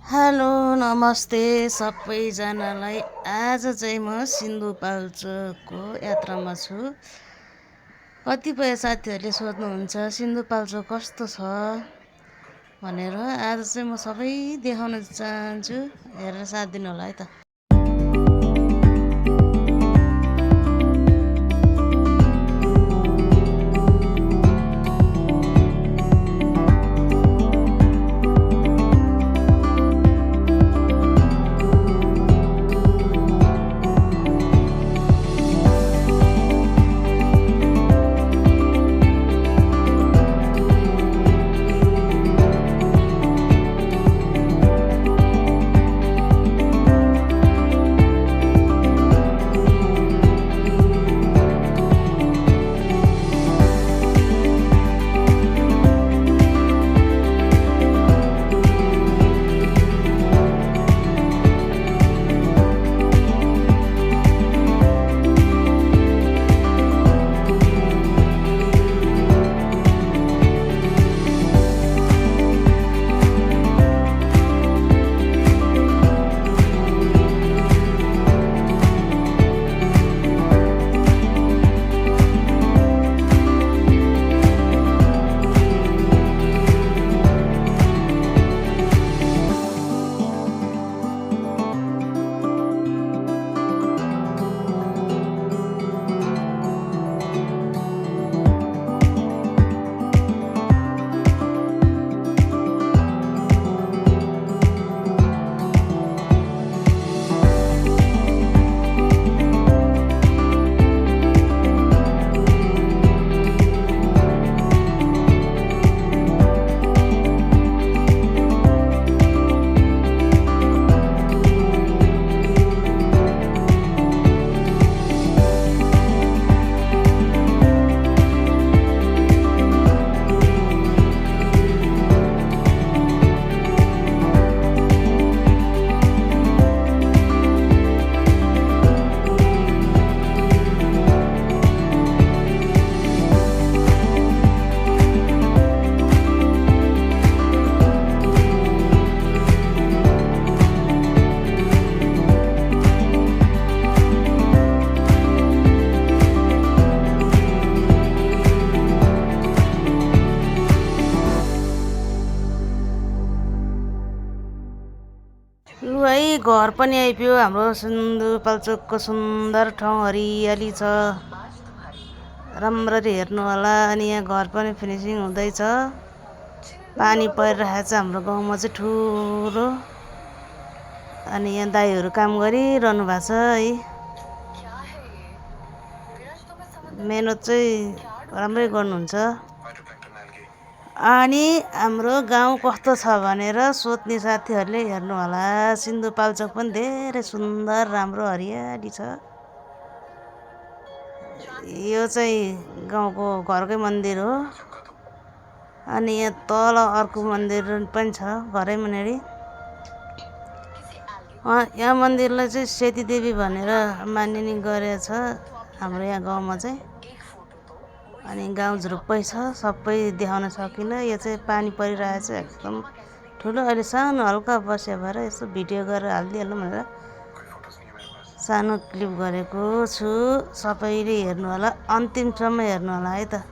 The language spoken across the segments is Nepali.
हेलो नमस्ते सबैजनालाई। आज चाहिँ म सिन्धुपाल्चोकको यात्रामा छु। कतिपय साथीहरूले सोध्नुहुन्छ सिन्धुपाल्चोक कस्तो छ भनेर। आज चाहिँ म सबै देखाउन चाहन्छु, हेरेर साथ दिनु होला है त। लु है, घर पनि आइपुग्यो हाम्रो सिन्धुपाल्चोकको सुन्दर ठाउँ। हरियाली छ, राम्ररी हेर्नु होला। अनि यहाँ घर पनि फिनिसिङ हुँदैछ। पानी परिरहेको छ हाम्रो गाउँमा चाहिँ ठुलो। अनि यहाँ दाइहरू काम गरिरहनु भएको छ है। मेहनत चाहिँ राम्रै गर्नुहुन्छ। अनि हाम्रो गाउँ कस्तो छ भनेर सोध्ने साथीहरूले हेर्नु होला। सिन्धुपाल्चोक पनि धेरै सुन्दर राम्रो हरियाली छ। यो चाहिँ गाउँको घरकै मन्दिर हो। अनि यहाँ तल अर्को मन्दिर पनि छ घरै मुनि। यहाँ मन्दिरलाई चाहिँ सेतीदेवी भनेर मानिने गरेछ हाम्रो यहाँ गाउँमा चाहिँ। अनि गाउँ झुरुप्पै छ, सबै देखाउन सकिनँ। यो चाहिँ पानी परिरहेछ एकदम ठुलो। अहिले सानो हल्का बस्यो भएर यसो भिडियो गरेर हालिदिइहालौँ भनेर सानो क्लिप गरेको छु। सबैले हेर्नु होला, अन्तिमसम्म हेर्नु होला है त।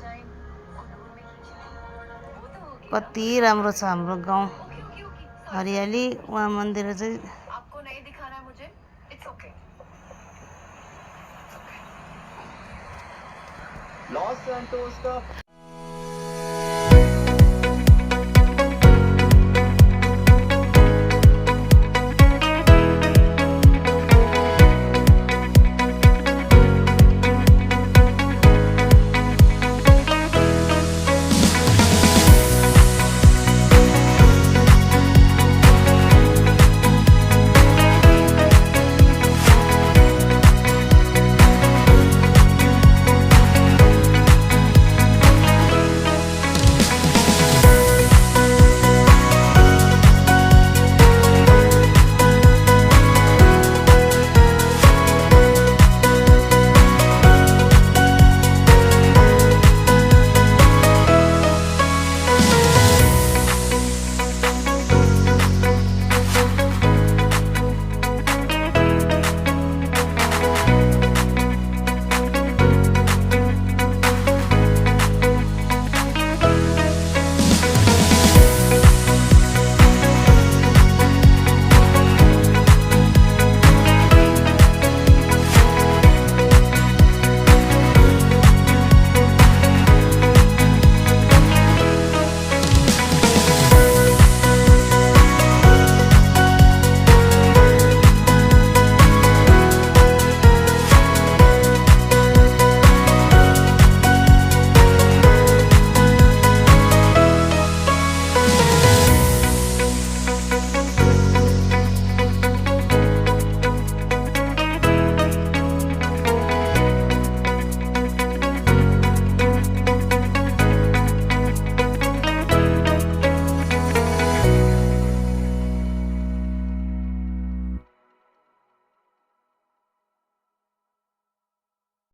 कति राम्रो छ हाम्रो गाउँ, हरियाली। उहाँ मन्दिर चाहिँ लॉस सैंटोस का